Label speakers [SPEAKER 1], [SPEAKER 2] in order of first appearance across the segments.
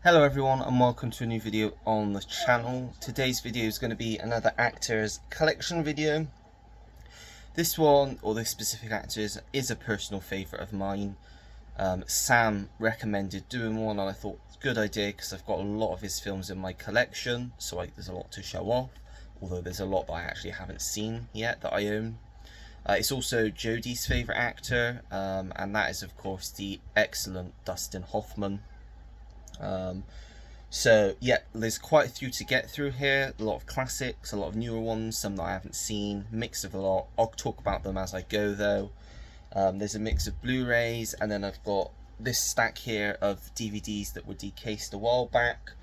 [SPEAKER 1] Hello everyone and welcome to a new video on the channel. Today's video is going to be another actors collection video. This one, or this specific actor, is a personal favourite of mine. Sam recommended doing one and I thought it's a good idea because I've got a lot of his films in my collection, so there's a lot to show off, although there's a lot that I actually haven't seen yet that I own. It's also Jodie's favourite actor, and that is of course the excellent Dustin Hoffman. So yeah, there's quite a few to get through here. A lot of classics, a lot of newer ones, some that I haven't seen, mix of a lot. I'll talk about them as I go though. There's a mix of Blu-rays, and then I've got this stack here of DVDs that were decased a while back.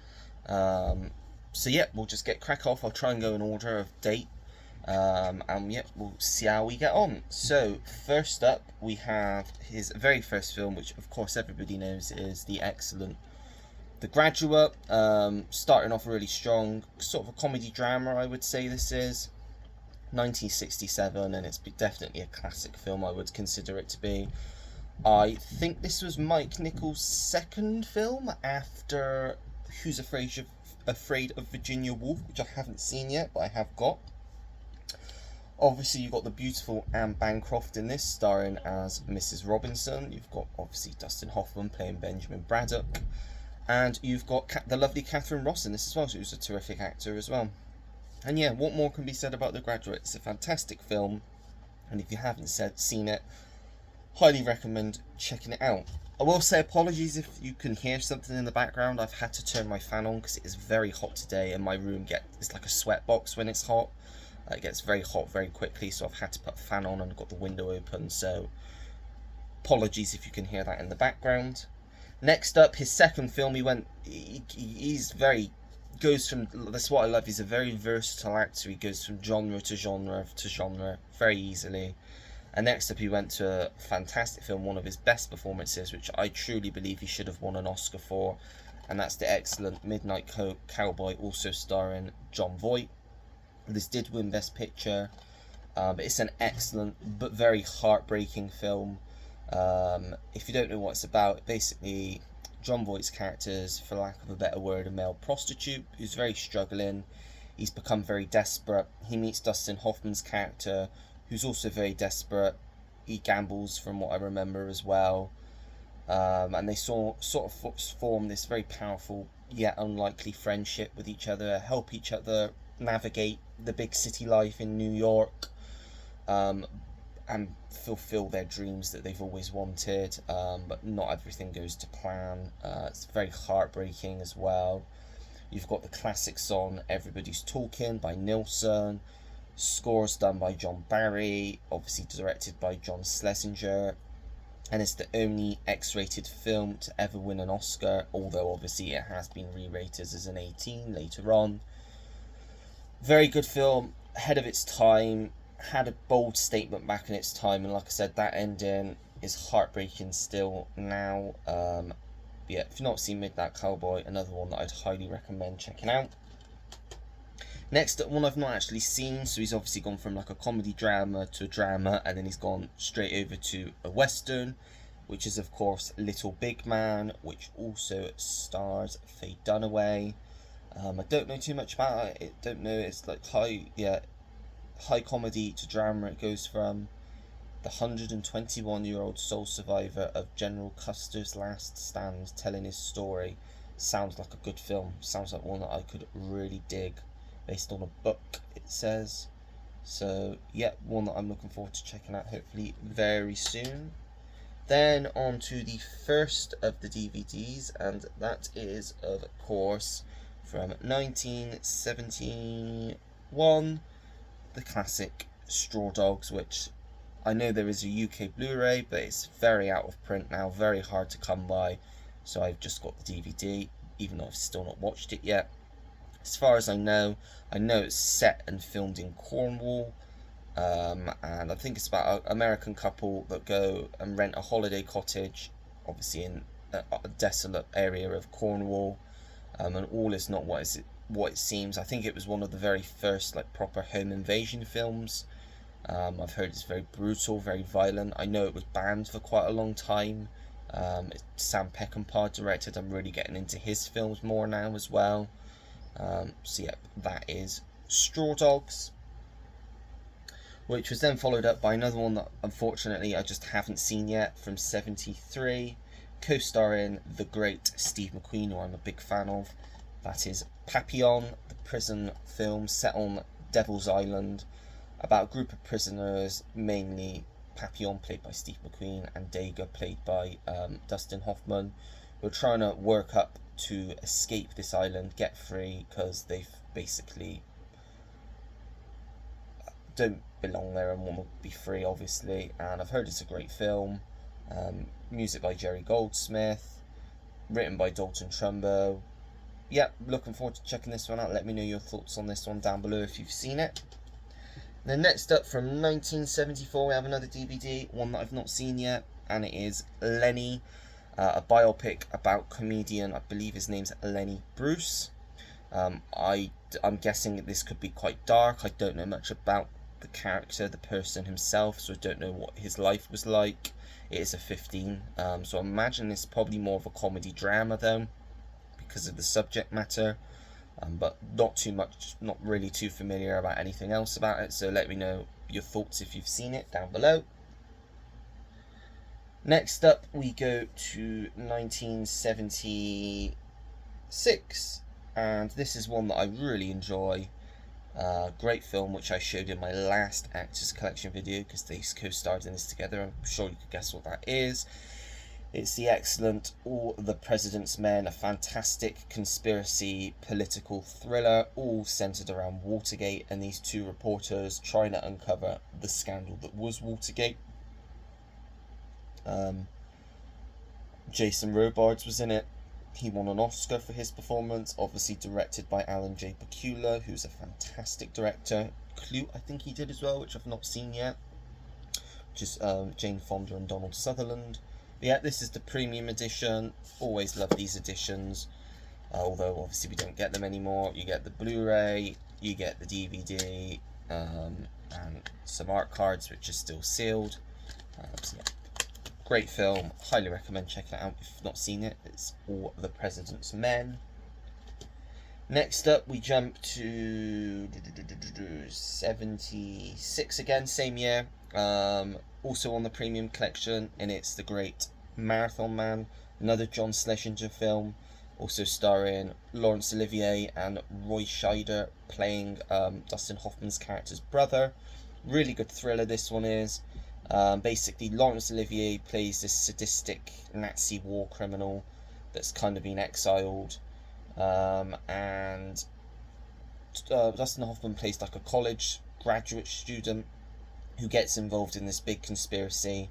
[SPEAKER 1] So yeah, we'll just get crack off. I'll try and go in order of date, and yeah, we'll see how we get on. So first up we have his very first film, which of course everybody knows is the excellent The Graduate. Starting off really strong, sort of a comedy drama I would say this is. 1967, and it's definitely a classic film, I would consider it to be. I think this was Mike Nichols' second film after Who's Afraid of Virginia Woolf, which I haven't seen yet, but I have got. Obviously you've got the beautiful Anne Bancroft in this, starring as Mrs. Robinson. You've got obviously Dustin Hoffman playing Benjamin Braddock. And you've got the lovely Catherine Ross in this as well, who's a terrific actor as well. And yeah, what more can be said about The Graduate? It's a fantastic film, and if you haven't seen it, highly recommend checking it out. I will say apologies if you can hear something in the background. I've had to turn my fan on because it is very hot today, and my room it's like a sweat box when it's hot. It gets very hot very quickly, so I've had to put the fan on and got the window open, so apologies if you can hear that in the background. Next up, his second film, that's what I love, he's a very versatile actor. He goes from genre to genre to genre very easily. And next up he went to a fantastic film, one of his best performances, which I truly believe he should have won an Oscar for, and that's the excellent Midnight Cowboy, also starring Jon Voight. This did win Best Picture, but it's an excellent but very heartbreaking film. If you don't know what it's about, basically Jon Voight's character is, for lack of a better word, a male prostitute who's very struggling. He's become very desperate. He meets Dustin Hoffman's character, who's also very desperate. He gambles, from what I remember, as well. And they sort of form this very powerful yet unlikely friendship with each other, help each other navigate the big city life in New York, and fulfill their dreams that they've always wanted, but not everything goes to plan. It's very heartbreaking as well. You've got the classic song Everybody's Talking by Nilsson, scores done by John Barry, obviously directed by John Schlesinger, and it's the only X-rated film to ever win an Oscar, although obviously it has been re-rated as an 18 later on. Very good film, ahead of its time, had a bold statement back in its time, and like I said, that ending is heartbreaking still now. Yeah, if you've not seen Midnight Cowboy, another one that I'd highly recommend checking out. Next up, one I've not actually seen, so he's obviously gone from like a comedy drama to a drama, and then he's gone straight over to a western, which is of course Little Big Man, which also stars Faye Dunaway. I don't know too much about it. Don't know, it's like high comedy to drama. It goes from the 121-year-old sole survivor of General Custer's last stand telling his story. Sounds like a good film. Sounds like one that I could really dig, based on a book, it says. So yeah, one that I'm looking forward to checking out hopefully very soon. Then on to the first of the DVDs, and that is of course from 1971, the classic Straw Dogs, which I know there is a UK Blu-ray, but it's very out of print now, very hard to come by, so I've just got the DVD, even though I've still not watched it yet. As far as I know it's set and filmed in Cornwall, and I think it's about an American couple that go and rent a holiday cottage, obviously in a desolate area of Cornwall, and all is not what it seems. I think it was one of the very first like proper home invasion films. I've heard it's very brutal, very violent. I know it was banned for quite a long time, Sam Peckinpah directed. I'm really getting into his films more now as well. So yeah, that is Straw Dogs, which was then followed up by another one that unfortunately I just haven't seen yet, from '73, co-starring the great Steve McQueen, who I'm a big fan of. That is Papillon, the prison film set on Devil's Island, about a group of prisoners, mainly Papillon, played by Steve McQueen, and Dega, played by Dustin Hoffman, who are trying to work up to escape this island, get free, because they've basically don't belong there and want to be free, obviously. And I've heard it's a great film. Music by Jerry Goldsmith, written by Dalton Trumbo. Yeah, looking forward to checking this one out. Let me know your thoughts on this one down below if you've seen it. Then next up, from 1974, we have another DVD, one that I've not seen yet, and it is Lenny, a biopic about comedian, I believe his name's Lenny Bruce. I'm guessing this could be quite dark. I don't know much about the character, the person himself, so I don't know what his life was like. It is a 15, so I imagine it's probably more of a comedy drama though, because of the subject matter, but not too much, not really too familiar about anything else about it, so let me know your thoughts if you've seen it down below. Next up, we go to 1976, and this is one that I really enjoy. Great film, which I showed in my last Actors Collection video, because they co-starred in this together. I'm sure you could guess what that is. It's the excellent All the President's Men, a fantastic conspiracy political thriller, all centered around Watergate and these two reporters trying to uncover the scandal that was Watergate. Jason Robards was in it. He won an Oscar for his performance, obviously directed by Alan J. Pakula, who's a fantastic director. Clue, I think he did as well, which I've not seen yet, which is Jane Fonda and Donald Sutherland. But yeah, this is the premium edition. Always love these editions, although obviously we don't get them anymore. You get the Blu-ray, you get the DVD, and some art cards which are still sealed. So yeah, great film, highly recommend checking it out if you've not seen it. It's All the President's Men. Next up, we jump to 76 again, same year. Also on the premium collection, and it's the great Marathon Man, another John Schlesinger film, also starring Laurence Olivier and Roy Scheider, playing Dustin Hoffman's character's brother. Really good thriller this one is. Basically, Laurence Olivier plays this sadistic Nazi war criminal that's kind of been exiled, and Dustin Hoffman plays like a college graduate student who gets involved in this big conspiracy,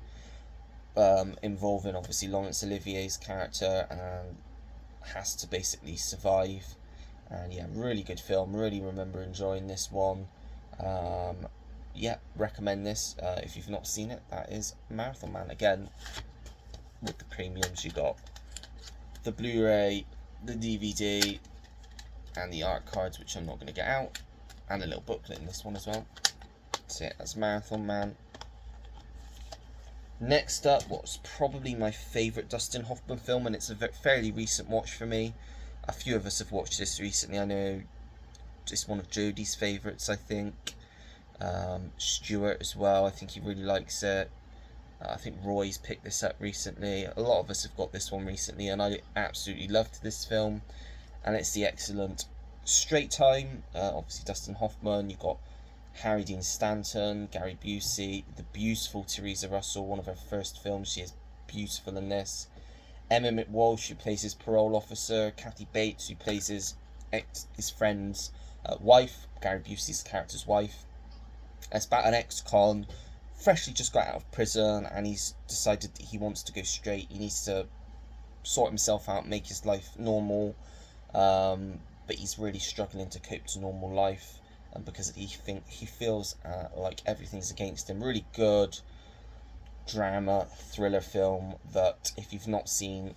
[SPEAKER 1] involving obviously Laurence Olivier's character, and has to basically survive. And yeah, really good film, really remember enjoying this one. Yeah, recommend this if you've not seen it. That is Marathon Man. Again, with the premiums, you got the Blu-ray, the DVD, and the art cards, which I'm not going to get out, and a little booklet in this one as well. That's it, that's Marathon Man. Next up, what's probably my favourite Dustin Hoffman film, and it's a fairly recent watch for me. A few of us have watched this recently. I know it's one of Jodie's favourites, I think. Stuart as well, I think he really likes it. I think Roy's picked this up recently. A lot of us have got this one recently, and I absolutely loved this film. And it's the excellent Straight Time. Obviously Dustin Hoffman, you've got Harry Dean Stanton, Gary Busey, the beautiful Teresa Russell, one of her first films. She is beautiful in this. Emma Walsh, who plays his parole officer. Kathy Bates, who plays his friend's wife, Gary Busey's character's wife. It's about an ex-con, freshly just got out of prison, and he's decided that he wants to go straight. He needs to sort himself out, make his life normal, but he's really struggling to cope to normal life, because he feels like everything's against him. Really good drama thriller film that, if you've not seen,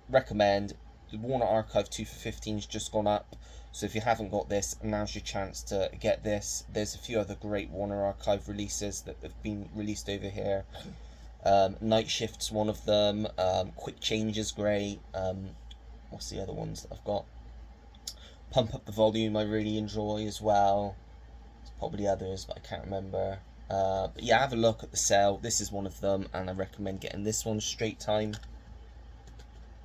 [SPEAKER 1] recommend. The Warner Archive 2 for 15 has just gone up, so if you haven't got this, now's your chance to get this. There's a few other great Warner Archive releases that have been released over here. Night Shift's one of them. Quick Change is great. What's the other ones that I've got? Pump Up the Volume I really enjoy as well. There's probably others, but I can't remember. But yeah, have a look at the sale. This is one of them, and I recommend getting this one straight time.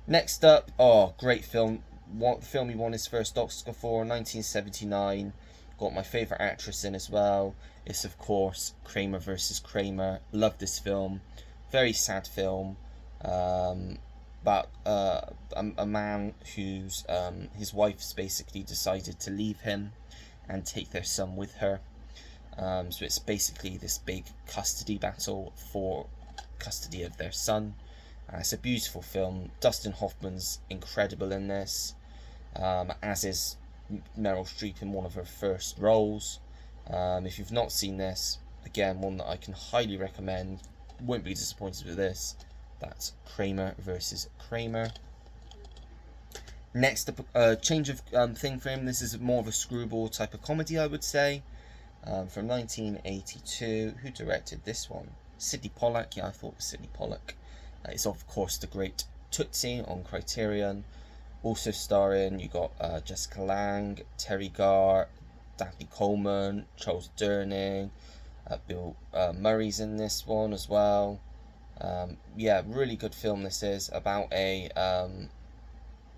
[SPEAKER 1] Next up, great film. The film he won his first Oscar for, 1979. Got my favourite actress in as well. It's, of course, Kramer versus Kramer. Love this film. Very sad film. About a man whose his wife's basically decided to leave him and take their son with her. So it's basically this big custody battle for custody of their son. It's a beautiful film. Dustin Hoffman's incredible in this, as is Meryl Streep in one of her first roles. If you've not seen this, again, one that I can highly recommend. Won't be disappointed with this. That's Kramer versus Kramer. Next up, change of thing for him. This is more of a screwball type of comedy, I would say. From 1982. Who directed this one? Sidney Pollack. Yeah, I thought it was Sidney Pollack. It's of course the great Tootsie on Criterion. Also starring, you got Jessica Lange, Terry Garr, Daphne Coleman, Charles Durning, Bill Murray's in this one as well. Yeah, really good film this is, about a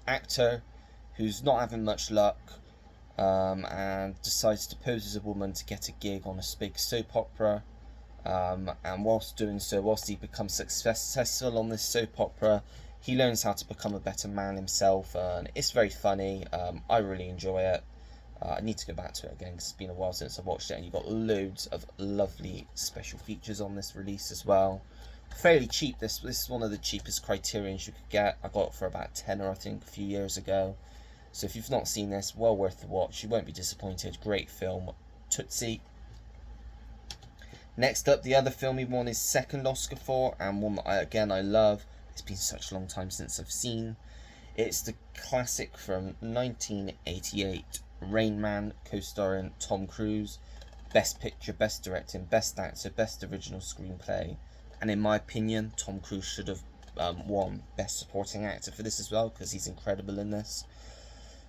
[SPEAKER 1] actor who's not having much luck and decides to pose as a woman to get a gig on a big soap opera. And whilst doing so, whilst he becomes successful on this soap opera, he learns how to become a better man himself, and it's very funny. I really enjoy it. I need to go back to it again because it's been a while since I've watched it, and you've got loads of lovely special features on this release as well. Fairly cheap. This is one of the cheapest Criterions you could get. I got it for about £10, I think, a few years ago. So if you've not seen this, well worth the watch. You won't be disappointed. Great film, Tootsie. Next up, the other film he won his second Oscar for, and one that I love. It's been such a long time since I've seen. It's the classic from 1988, Rain Man, co-starring Tom Cruise. Best Picture, Best Directing, Best Actor, Best Original Screenplay. And in my opinion, Tom Cruise should have won Best Supporting Actor for this as well, because he's incredible in this.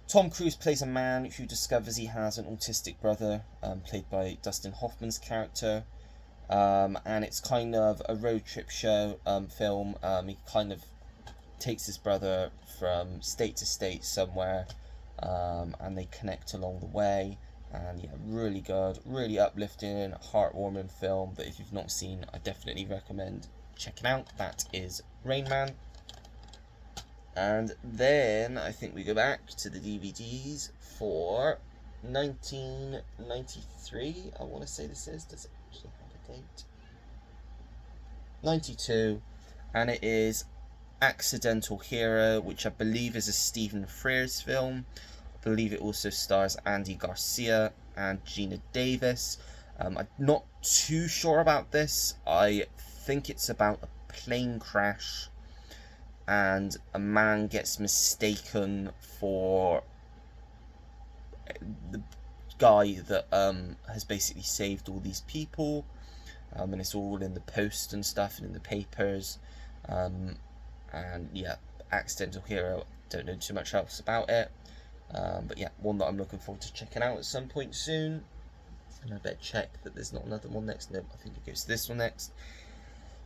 [SPEAKER 1] Tom Cruise plays a man who discovers he has an autistic brother, played by Dustin Hoffman's character. And it's kind of a road trip show film. He kind of takes his brother from state to state somewhere, and they connect along the way. And yeah, really good, really uplifting, heartwarming film that if you've not seen, I definitely recommend checking out. That is Rain Man. And then I think we go back to the DVDs for 1993. I want to say this is. Does it actually have a date? 92. And it is Accidental Hero, which I believe is a Stephen Frears film. I believe it also stars Andy Garcia and Gina Davis. I'm not too sure about this. I think it's about a plane crash and a man gets mistaken for the guy that has basically saved all these people, and it's all in the Post and stuff and in the papers, and yeah, Accidental Hero, don't know too much else about it, but yeah, one that I'm looking forward to checking out at some point soon. And I better check that there's not another one next. No, I think it goes to this one next.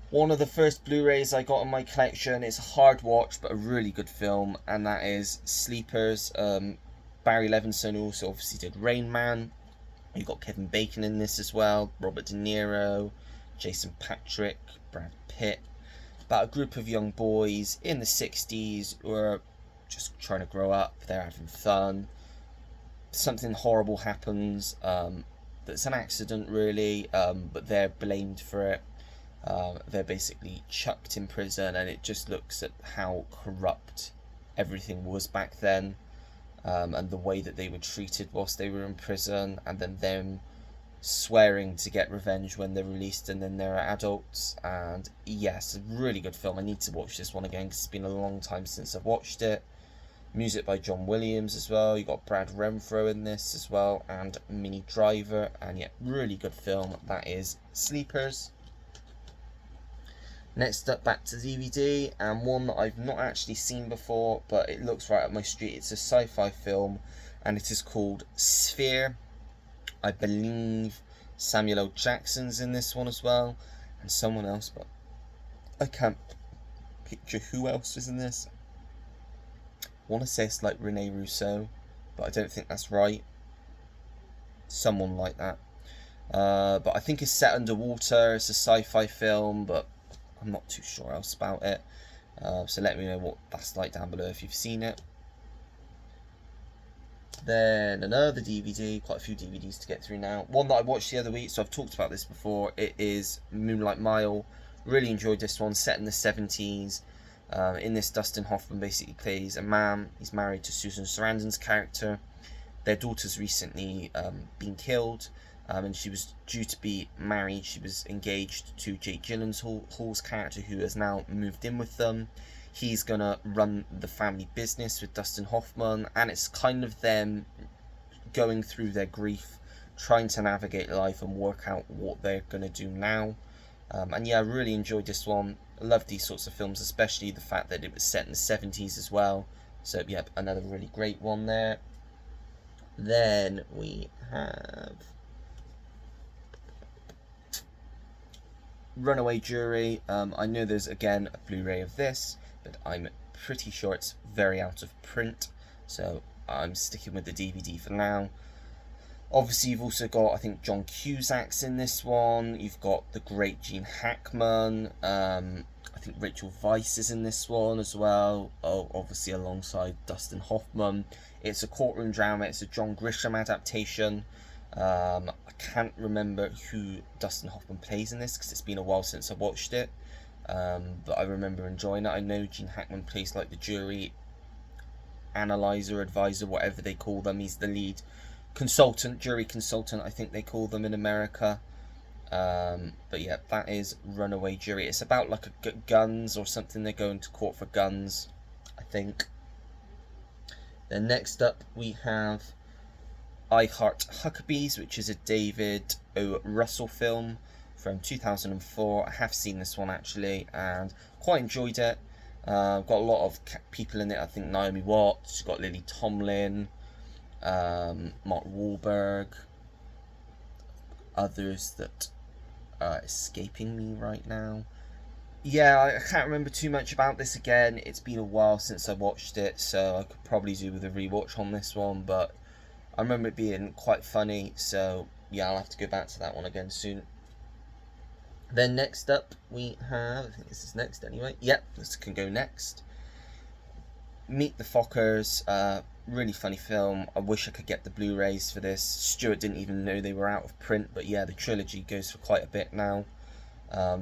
[SPEAKER 1] One of the first Blu-rays I got in my collection. It's a hard watch, but a really good film, and that is Sleepers. Barry Levinson also obviously did Rain Man. You got Kevin Bacon in this as well, Robert De Niro, Jason Patric, Brad Pitt. About a group of young boys in the 60s who are just trying to grow up. They're having fun. Something horrible happens. That's an accident, really, but they're blamed for it. They're basically chucked in prison, and it just looks at how corrupt everything was back then, and the way that they were treated whilst they were in prison, and then them swearing to get revenge when they're released and then they're adults. And yes, a really good film. I need to watch this one again because it's been a long time since I've watched it. Music by John Williams as well. You got Brad Renfro in this as well, and Minnie Driver. And yeah, really good film. That is Sleepers. Next up, back to DVD, and one that I've not actually seen before, but it looks right up my street. It's a sci-fi film, and it is called Sphere. I believe Samuel L. Jackson's in this one as well, and someone else, but I can't picture who else is in this. I want to say it's like Rene Russo, but I don't think that's right. Someone like that. But I think it's set underwater. It's a sci-fi film, but I'm not too sure else about it. So let me know what that's like down below if you've seen it. Then another DVD, quite a few DVDs to get through now. One that I watched the other week, so I've talked about this before. It is Moonlight Mile. Really enjoyed this one, set in the 70s. In this, Dustin Hoffman basically plays a man. He's married to Susan Sarandon's character. Their daughter's recently been killed, and she was due to be married. She was engaged to Jake Gyllenhaal's character, who has now moved in with them. He's gonna run the family business with Dustin Hoffman, and it's kind of them going through their grief, trying to navigate life and work out what they're gonna do now. And yeah, I really enjoyed this one. I love these sorts of films, especially the fact that it was set in the 70s as well. So yeah, another really great one there. Then we have Runaway Jury. I know there's again a Blu-ray of this, but I'm pretty sure it's very out of print, so I'm sticking with the DVD for now. Obviously, you've also got, I think, John Cusack's in this one. You've got the great Gene Hackman. I think Rachel Weisz is in this one as well. Oh, obviously alongside Dustin Hoffman. It's a courtroom drama. It's a John Grisham adaptation. I can't remember who Dustin Hoffman plays in this because it's been a while since I watched it. But I remember enjoying it. I know Gene Hackman plays like the jury analyzer, advisor, whatever they call them. He's the lead consultant, jury consultant, I think they call them in America. But yeah, that is Runaway Jury. It's about like guns or something. They're going to court for guns, I think. Then next up we have I Heart Huckabees, which is a David O. Russell film from 2004. I have seen this one actually and quite enjoyed it. Got a lot of people in it. I think Naomi Watts, got Lily Tomlin, Mark Wahlberg, others that are escaping me right now. Yeah, I can't remember too much about this again. It's been a while since I watched it, so I could probably do with a rewatch on this one, but I remember it being quite funny, so yeah, I'll have to go back to that one again soon. Then next up we have, I think this is next anyway. Yep, this can go next. Meet the Fockers. Really funny film. I wish I could get the Blu-rays for this. Stuart didn't even know they were out of print, but yeah, the trilogy goes for quite a bit now.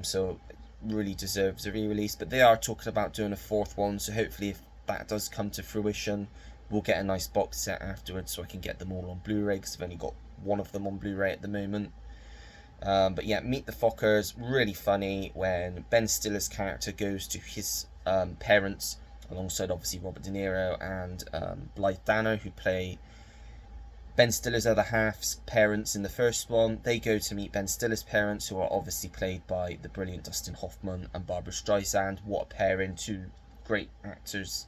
[SPEAKER 1] So it really deserves a re-release. But they are talking about doing a fourth one, so hopefully if that does come to fruition, we'll get a nice box set afterwards so I can get them all on Blu-ray, because I've only got one of them on Blu-ray at the moment. But yeah, Meet the Fockers, really funny when Ben Stiller's character goes to his parents, alongside obviously Robert De Niro and Blythe Danner, who play Ben Stiller's other half's parents in the first one. They go to meet Ben Stiller's parents, who are obviously played by the brilliant Dustin Hoffman and Barbra Streisand. What a pairing, two great actors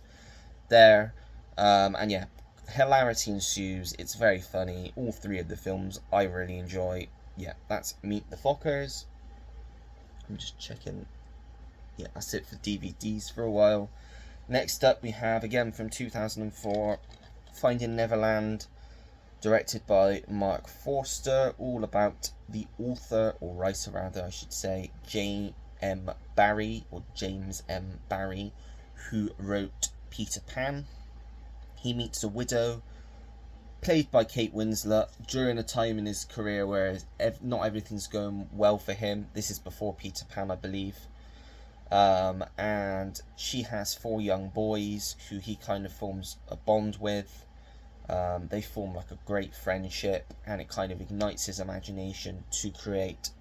[SPEAKER 1] there. And yeah, hilarity ensues. It's very funny. All three of the films I really enjoy. Yeah, that's Meet the Fockers. I'm just checking. Yeah, that's it for DVDs for a while. Next up we have, again from 2004, Finding Neverland, directed by Mark Forster, all about the author, or writer rather I should say, James M. Barrie, who wrote Peter Pan. He meets a widow, played by Kate Winslet, during a time in his career where not everything's going well for him. This is before Peter Pan, I believe. And she has 4 young boys who he kind of forms a bond with. They form like a great friendship, and it kind of ignites his imagination to create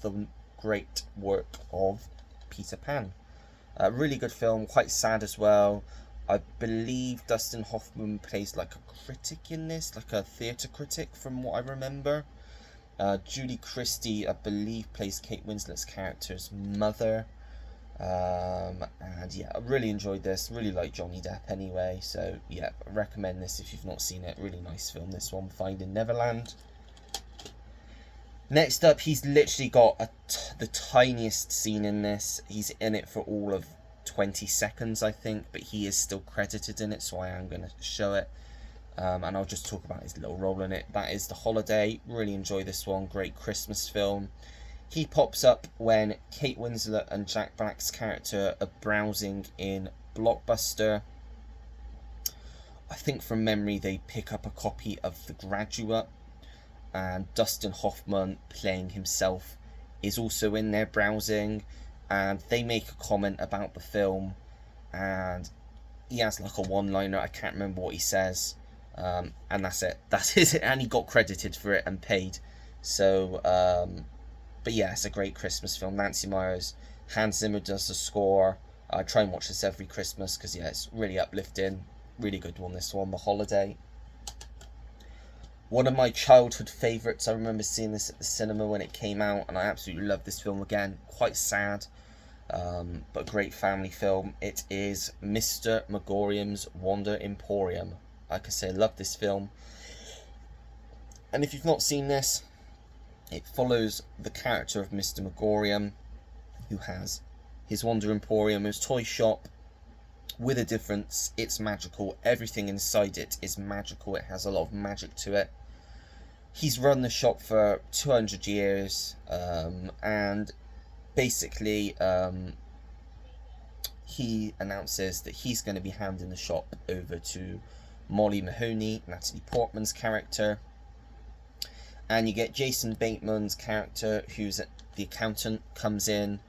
[SPEAKER 1] the great work of Peter Pan. Really good film, quite sad as well. I believe Dustin Hoffman plays like a critic in this, like a theatre critic from what I remember. Julie Christie, I believe, plays Kate Winslet's character's mother. And yeah, I really enjoyed this. Really like Johnny Depp anyway. So yeah, I recommend this if you've not seen it. Really nice film, this one, Finding Neverland. Next up, he's literally got the tiniest scene in this. He's in it for all of 20 seconds, I think, but he is still credited in it, so I am going to show it. And I'll just talk about his little role in it. That is The Holiday. Really enjoy this one. Great Christmas film. He pops up when Kate Winslet and Jack Black's character are browsing in Blockbuster. I think from memory they pick up a copy of The Graduate, and Dustin Hoffman, playing himself, is also in there browsing, and they make a comment about the film, and he has like a one-liner. I can't remember what he says, and that's it. That's it, and he got credited for it and paid. So, but yeah, it's a great Christmas film. Nancy Meyers, Hans Zimmer does the score. I try and watch this every Christmas because yeah, it's really uplifting. Really good one, this one, The Holiday. One of my childhood favourites. I remember seeing this at the cinema when it came out, and I absolutely love this film again. Quite sad, but a great family film. It is Mr. Megorium's Wonder Emporium. Like I say, I love this film. And if you've not seen this, it follows the character of Mr. Megorium, who has his Wonder Emporium, his toy shop, with a difference. It's magical. Everything inside it is magical. It has a lot of magic to it. He's run the shop for 200 years, and basically he announces that he's going to be handing the shop over to Molly Mahoney, Natalie Portman's character. And you get Jason Bateman's character, who's the accountant, comes in,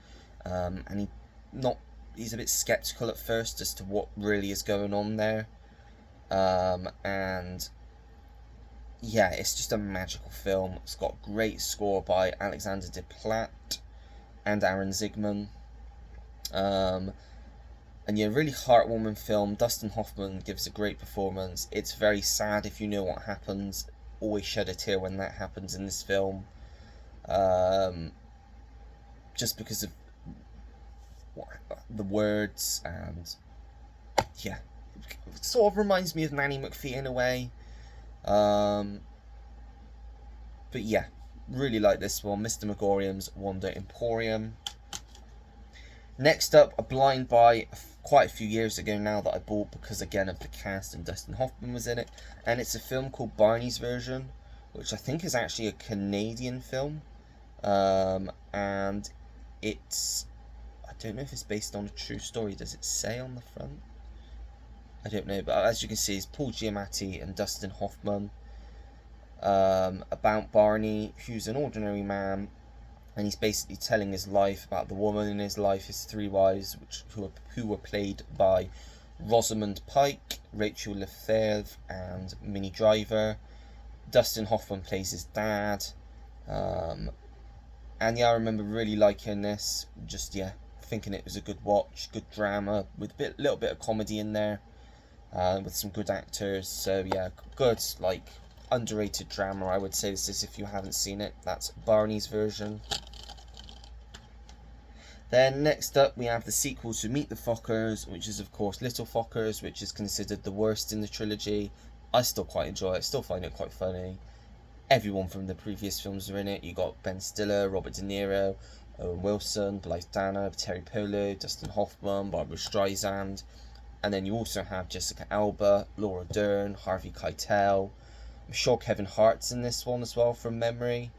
[SPEAKER 1] and he's a bit skeptical at first as to what really is going on there. And yeah, it's just a magical film. It's got a great score by Alexander Desplat and Aaron Zigman. And yeah, really heartwarming film. Dustin Hoffman gives a great performance. It's very sad if you know what happens. Always shed a tear when that happens in this film. Just because of the words, and yeah, it sort of reminds me of Nanny McPhee in a way. But yeah, really like this one, Mr. Megorium's Wonder Emporium. Next up, a blind buy quite a few years ago now that I bought because again of the cast, and Dustin Hoffman was in it, and it's a film called Barney's Version, which I think is actually a Canadian film, and it's, I don't know if it's based on a true story. Does it say on the front? I don't know, but as you can see, it's Paul Giamatti and Dustin Hoffman, about Barney, who's an ordinary man, and he's basically telling his life about the woman in his life, his three wives, who were played by Rosamund Pike, Rachel Lefebvre, and Minnie Driver. Dustin Hoffman plays his dad, and yeah, I remember really liking this. Just yeah, thinking it was a good watch, good drama with a little bit of comedy in there, with some good actors. So yeah, good, like, underrated drama, I would say this is if you haven't seen it. That's Barney's Version. Then next up we have the sequel to Meet the Fockers, which is of course Little Fockers, which is considered the worst in the trilogy. I still quite enjoy it, still find it quite funny. Everyone from the previous films are in it. You got Ben Stiller, Robert De Niro, Owen Wilson, Blythe Danner, Terry Polo, Dustin Hoffman, Barbara Streisand, and then you also have Jessica Alba, Laura Dern, Harvey Keitel. I'm sure Kevin Hart's in this one as well from memory.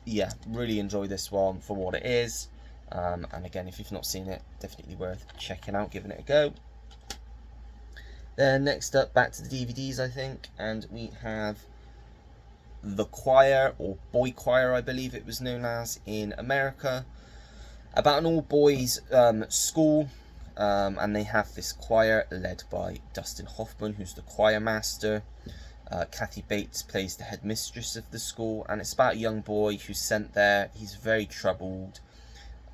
[SPEAKER 1] Yeah, really enjoy this one for what it is. And again, if you've not seen it, definitely worth checking out, giving it a go. Then next up, back to the DVDs, I think, and we have The Choir, or Boy Choir, I believe it was known as in America, about an all-boys school, and they have this choir led by Dustin Hoffman, who's the choir master. Kathy Bates plays the headmistress of the school, and it's about a young boy who's sent there. He's very troubled.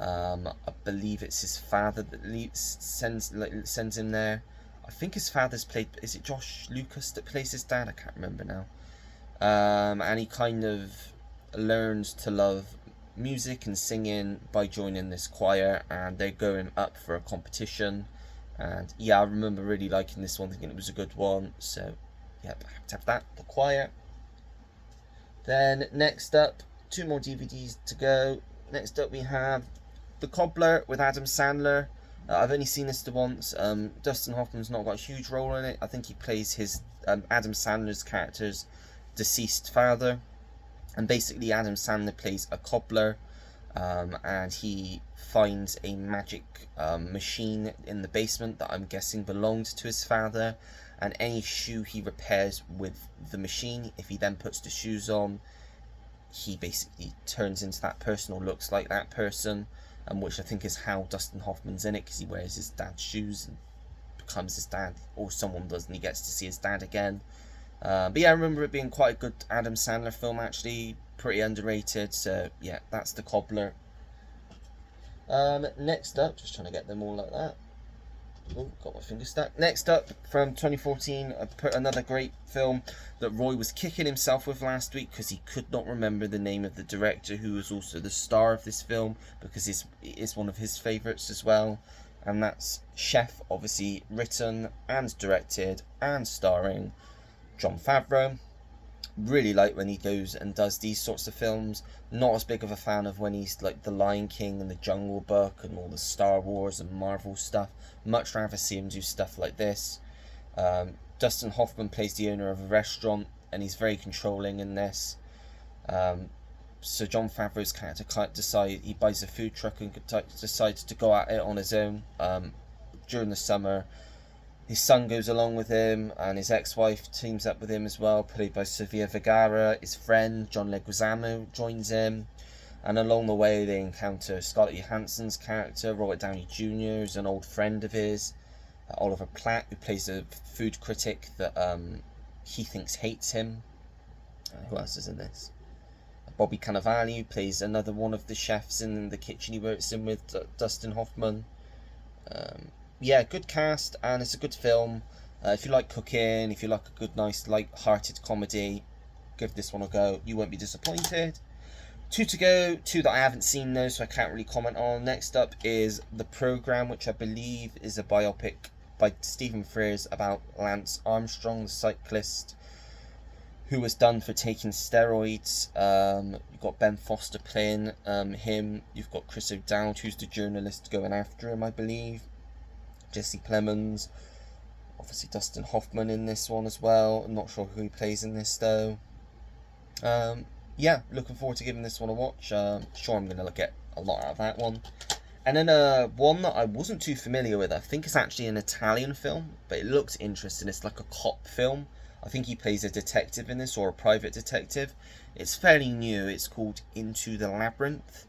[SPEAKER 1] I believe it's his father that sends him there. I think his father's played, is it Josh Lucas that plays his dad? I can't remember now. And he kind of learns to love music and singing by joining this choir, and they're going up for a competition. And yeah, I remember really liking this one, thinking it was a good one. So yep, I have to have that, the choir. Then next up, 2 more DVDs to go. Next up we have The Cobbler with Adam Sandler. I've only seen this the once. Dustin Hoffman's not got a huge role in it. I think he plays his Adam Sandler's character's deceased father. And basically Adam Sandler plays a cobbler, and he finds a magic machine in the basement that I'm guessing belonged to his father. And any shoe he repairs with the machine, if he then puts the shoes on, he basically turns into that person or looks like that person, which I think is how Dustin Hoffman's in it, because he wears his dad's shoes and becomes his dad, or someone does, and he gets to see his dad again. But yeah, I remember it being quite a good Adam Sandler film, actually, pretty underrated. So yeah, that's The Cobbler. Next up, just trying to get them all like that. Oh, got my finger stuck. Next up, from 2014, another great film that Roy was kicking himself with last week because he could not remember the name of the director, who was also the star of this film, because it is one of his favourites as well. And that's Chef, obviously written and directed and starring Jon Favreau. Really like when he goes and does these sorts of films. Not as big of a fan of when he's like The Lion King and The Jungle Book and all the Star Wars and Marvel stuff. Much rather see him do stuff like this. Dustin Hoffman plays the owner of a restaurant, and he's very controlling in this. So Jon Favreau's character he buys a food truck and decides to go at it on his own. During the summer, his son goes along with him, and his ex-wife teams up with him as well, played by Sofia Vergara. His friend John Leguizamo joins him, and along the way they encounter Scarlett Johansson's character, Robert Downey Jr., who's an old friend of his, Oliver Platt, who plays a food critic that he thinks hates him. Who else is in this? Bobby Cannavale, who plays another one of the chefs in the kitchen he works in with Dustin Hoffman. Yeah, good cast, and it's a good film. If you like cooking, if you like a good, nice, light-hearted comedy, give this one a go. You won't be disappointed. 2 to go, 2 that I haven't seen though, so I can't really comment on. Next up is The Program, which I believe is a biopic by Stephen Frears about Lance Armstrong, the cyclist, who was done for taking steroids. You've got Ben Foster playing him. You've got Chris O'Dowd, who's the journalist going after him, I believe. Jesse Plemons, obviously Dustin Hoffman in this one as well. I'm not sure who he plays in this though. Yeah, looking forward to giving this one a watch. Sure, I'm going to get a lot out of that one. And then one that I wasn't too familiar with. I think it's actually an Italian film, but it looks interesting. It's like a cop film. I think he plays a detective in this, or a private detective. It's fairly new. It's called Into the Labyrinth.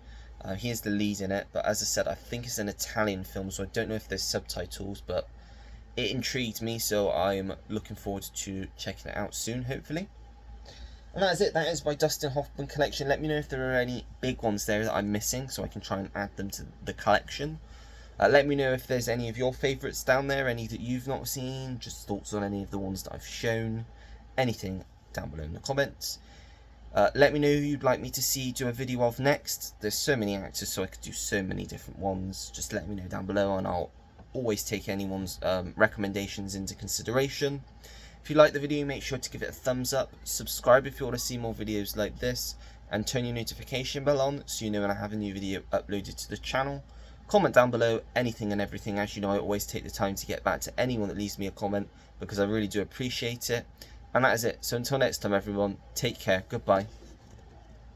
[SPEAKER 1] He is the lead in it, but as I said, I think it's an Italian film, so I don't know if there's subtitles, but it intrigued me, so I'm looking forward to checking it out soon, hopefully. And that is it. That is my Dustin Hoffman collection. Let me know if there are any big ones there that I'm missing, so I can try and add them to the collection. Let me know if there's any of your favourites down there, any that you've not seen, just thoughts on any of the ones that I've shown, anything down below in the comments. Let me know who you'd like me to see do a video of next. There's so many actors, so I could do so many different ones. Just let me know down below, and I'll always take anyone's recommendations into consideration. If you like the video, make sure to give it a thumbs up, subscribe if you want to see more videos like this, and turn your notification bell on so you know when I have a new video uploaded to the channel. Comment down below anything and everything. As you know, I always take the time to get back to anyone that leaves me a comment, because I really do appreciate it. And that is it. So until next time, everyone, take care. Goodbye.